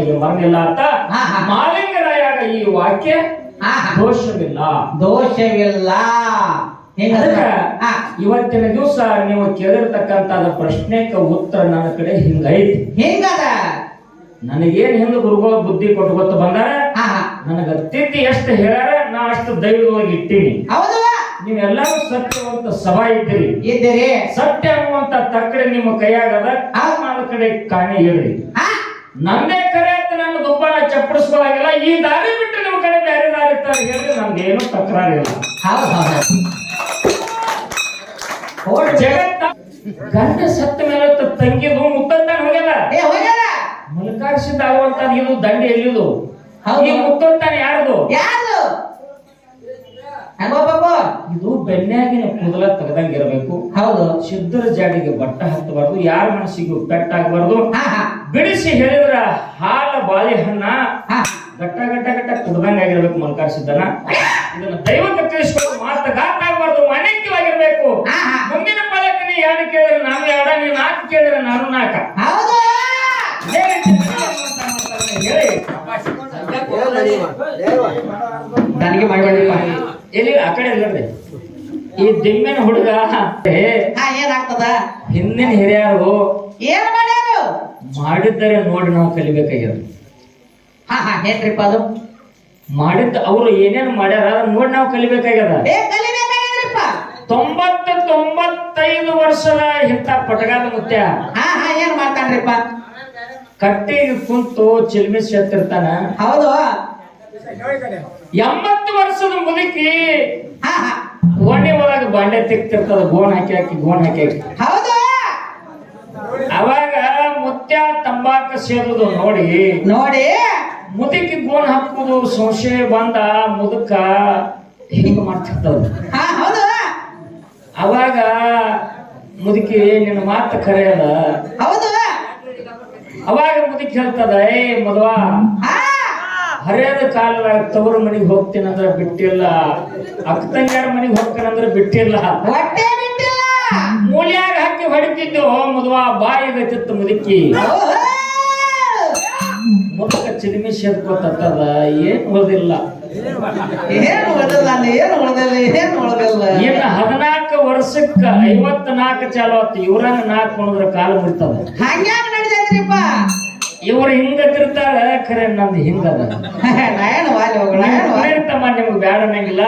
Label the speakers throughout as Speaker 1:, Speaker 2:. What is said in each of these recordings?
Speaker 1: ನಮಗೆ ಮರಣಿಲ್ಲ ಅಂತ ಮಾಲಿಂಗರಾಯಾಗ ಈ ವಾಕ್ಯ ದೋಷವಿಲ್ಲ
Speaker 2: ದೋಷವಿಲ್ಲ.
Speaker 1: ಇವತ್ತಿನ ದಿವಸ ನೀವು ಕೇಳಿರ್ತಕ್ಕಂತ ಪ್ರಶ್ನೆಗೆ ಉತ್ತರ ನನ್ನ ಕಡೆ ಹಿಂಗೈತಿ.
Speaker 2: ಹಿಂಗದ
Speaker 1: ನನಗೇನ್ ಹಿಂದ ಗುರುಗಳು ಬುದ್ಧಿ ಕೊಟ್ಟು ಗೊತ್ತು ಬಂದಾರ, ನನಗ ತಿದ್ದಿ ಎಷ್ಟು ಹೇಳ್ಯಾರ ನಾ ಅಷ್ಟು ದೈವವಾಗಿ ಇಟ್ಟೀನಿ.
Speaker 2: ಹೌದು,
Speaker 1: ನೀವೆಲ್ಲರೂ ಸತ್ಯವಂತ ಸಭಾ
Speaker 2: ಇದ್ದೀರಿ.
Speaker 1: ಸತ್ಯ ಅನ್ನುವಂತ ತಕ್ಕಡೆ ನಿಮ್ಮ ಕೈಯಾಗದ ನನ್ನ ಕಡೆ ಕಾಣಿ ಹೇಳ್ರಿ. ನನ್ನೇ ಕರೆ ಅಂತ ನನ್ನ ದುಬ್ಬನ ಚಪ್ಪಡಿಸ್ಕೊಳ್ಳಾಗಿಲ್ಲ. ಈ ದಾರಿ ಬಿಟ್ಟು ನಿಮ್ಮ ಕಡೆ ಬೇರೆ ದಾರಿ ಇರ್ತಾರೆ ಹೇಳಿದ್ರೆ ನಮ್ಗೇನು ತಕರಾರಿಲ್ಲ. ಜಗತ್ತ ಗಂಡ ಸತ್ತ ಮೇಲೆ ತಂಗಿದು ಮುತ್ತಂತಾನೆ ಹೋಗ್ಯದ. ಮಲ್ಕಾರಿಸಿದ್ದ ಆಗುವಂತ ಇದು ದಂಡೆ ಎಲ್ಲಿದು? ಈ ಮುತ್ತಂತಾನೆ ಯಾರ್ದು? ಇದು ಬೆನ್ಯಾಗಿನ ಕೂದಲ ತೆಗೆದಂಗಿರಬೇಕು. ಹೌದು. ಸಿದ್ಧರ ಜಾಡಿಗೆ ಬಟ್ಟ ಹತ್ತಬಾರ್ದು, ಯಾರ ಮನಸ್ಸಿಗೂ ಪೆಟ್ಟಾಗಬಾರ್ದು. ಬಿಡಿಸಿ ಹೇಳಿದ್ರ ಹಾಲ ಬಾಳೆಹಣ್ಣ ಗಟ್ಟ ಗಟ್ಟ ಗಟ್ಟ ಕುಡ್ದಂಗಾಗಿರ್ಬೇಕು ಮಲ್ಕಾರಿಸಿದ್ದನ. ಇದನ್ನ ದೈವಕ್ಕೆ ತಿಳಿಸ್ಕೊಂಡು ಮಾತ್ರ ಗಾತಾಗಬಾರ್ದು, ಮಾನ್ಯಕ್ಯವಾಗಿರ್ಬೇಕು. ಮುಂದಿನ ಪಾಲಕ ನೀ ಎರಡು ಕೇಳಿದ್ರೆ ನಾನು ಎರಡ, ನೀ ನಾಲ್ಕು ಕೇಳಿದ್ರೆ ನಾನು ನಾಲ್ಕ. ಎಲ್ಲಿ ಆ ಕಡೆ ಅಲ್ಲರಿ ಈ ದಿಮ್ಮಿನ ಹುಡುಗ
Speaker 2: ಏನಾಗ್ತದ?
Speaker 1: ಹಿಂದಿನ ಹಿರಿಯರು
Speaker 2: ಏನ್ ಮಾಡ್ಯಾರು
Speaker 1: ಮಾಡಿದ್ದಾರೆ ನೋಡಿ ನಾವು ಕಲಿಬೇಕಾಗ್ಯದ.
Speaker 2: ಏನ್ರಿಪ್ಪ ಅದು?
Speaker 1: ಮಾಡಿದ್ದ ಅವರು ಏನೇನು ಮಾಡ್ಯಾರ ನೋಡಿ ನಾವು ಕಲಿಬೇಕಾಗ್ಯದ. 95 ವರ್ಷದ ಇಂಥ ಪಟಗಾದ ಮುತ್ಯ
Speaker 2: ಏನ್ ಮಾಡ್ತಾನ್ರಿಪ್ಪ?
Speaker 1: ಕಟ್ಟಿಗೆ ಕುಂತು ಚಿಲ್ಮಿ ಸೇರ್ತಿರ್ತಾನ.
Speaker 2: ಹೌದು.
Speaker 1: 80 ವರ್ಷದ ಮುದುಕಿ ಓಣಿ ಒಳಗ ಬಾಂಡೆ ತಿಕ್ತಿರ್ತದ, ಗೋಣ್ ಹಾಕಿ ಹಾಕಿ ಗೋಣ್ ಹಾಕಿ ಹಾಕಿ.
Speaker 2: ಹೌದು.
Speaker 1: ಅವಾಗ ಮುತ್ಯ ತಂಬಾಕ ಸೇರುದು ನೋಡಿ
Speaker 2: ನೋಡಿ
Speaker 1: ಮುದುಕಿ ಗೋಣ್ ಹಾಕುದು ಸಂಶಯ ಬಂದ ಮುದುಕ ಹಿಂಗ ಮಾಡ್ತಿರ್ತದ.
Speaker 2: ಹೌದು.
Speaker 1: ಅವಾಗ ಮುದುಕಿ ನಿನ್ನ ಮಾತು ಖರೆ ಅದ.
Speaker 2: ಹೌದು.
Speaker 1: ಅವಾಗ ಮುದುಕಿ ಹೇಳ್ತದ, ಏ ಮದ್ವ ಹರಿಯದ ಕಾಲದಾಗ ತವರು ಮನೆಗೆ ಹೋಗ್ತೀನಂದ್ರ ಬಿಟ್ಟಿಲ್ಲ, ಅಕ್ಕ ತಂಗಿಯಾರ ಮನೆಗೆ ಹೋಗ್ತೀನಂದ್ರ ಬಿಟ್ಟಿಲ್ಲ,
Speaker 2: ಹೊಟ್ಟೆ ಬಿಟ್ಟಿಲ್ಲ,
Speaker 1: ಮೂಲ್ಯಾಗ ಹಾಕಿ ಹೊಡಿತಿದ್ದೆವು ಮದ್ವ ಬಾಯಿಗತ್ತಿತ್ತು ಮುದುಕಿ. ಮುದುಕ ಚಿಲಿಮಿ ಸೇರ್ಕೋತದ, ಏನ್ ಉಳಿದಿಲ್ಲ.
Speaker 2: ಇನ್ನು
Speaker 1: 14 ವರ್ಷಕ್ಕ 54 ಚಾಲು ಆತು. ಇವ್ರಂಗ 4 ಉಣಿದ್ರ ಕಾಲ ಮುರಿತದ.
Speaker 2: ಹಂಗ್ಯಾಕ ನಡೆದೈತ್ರಿಪ್ಪ?
Speaker 1: ಇವ್ರು ಹಿಂಗತಿರ್ತಾರ, ಖರೆ ನಮ್ದು ಹಿಂಗದ. ನಿಮ್ಗೆ ಬ್ಯಾಡ ಅನ್ನಂಗಿಲ್ಲ,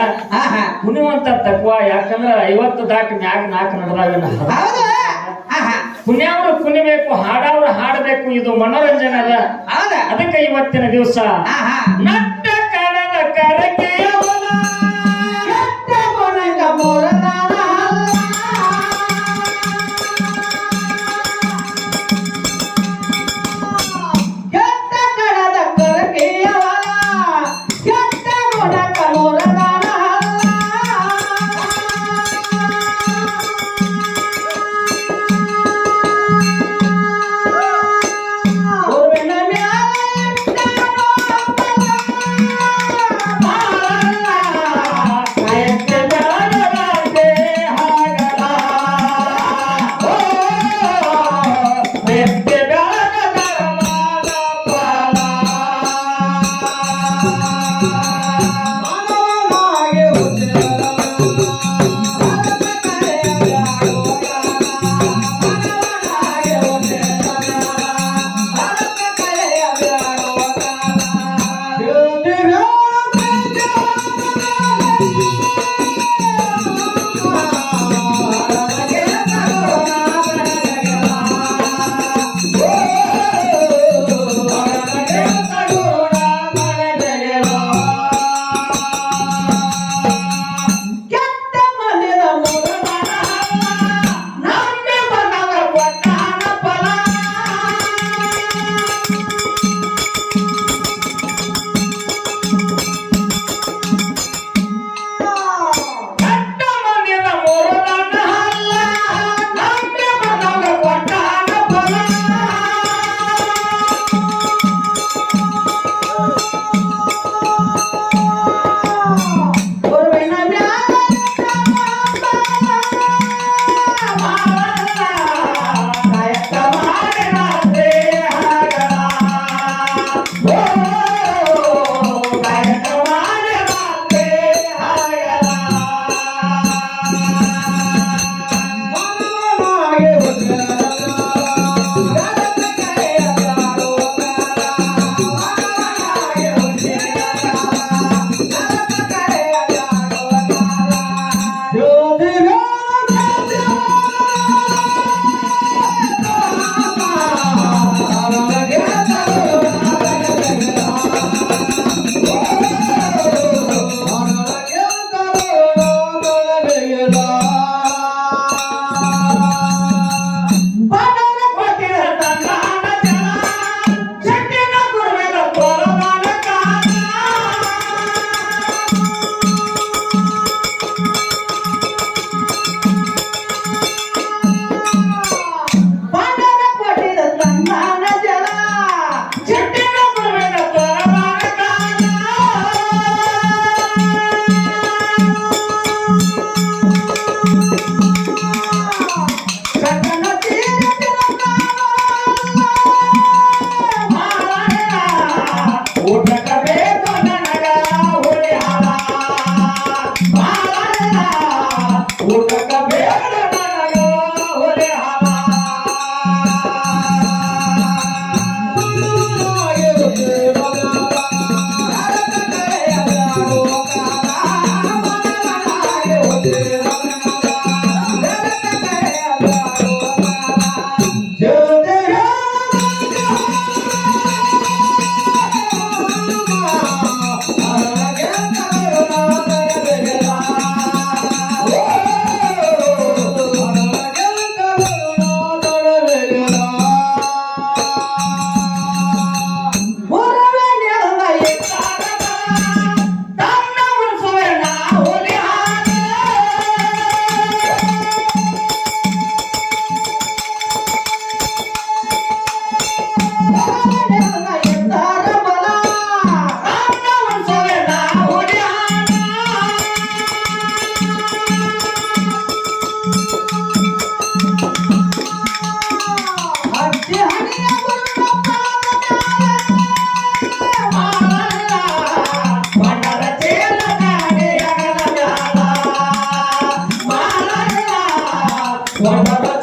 Speaker 1: ಕುಣಿಯುವಂತ ತಕ್ವ. ಯಾಕಂದ್ರ 50 ದಾಟಿ ಮ್ಯಾಗ 4 ನಡೆದಾವ. ಕುಣಿಯವ್ರು ಕುಣಿಬೇಕು, ಹಾಡವ್ರು ಹಾಡಬೇಕು. ಇದು ಮನೋರಂಜನೆ ಅದ. ಅದಕ್ಕೆ ಇವತ್ತಿನ ದಿವಸ ನಟ್ಟ ಕಾಲದ ಕರಕೆ What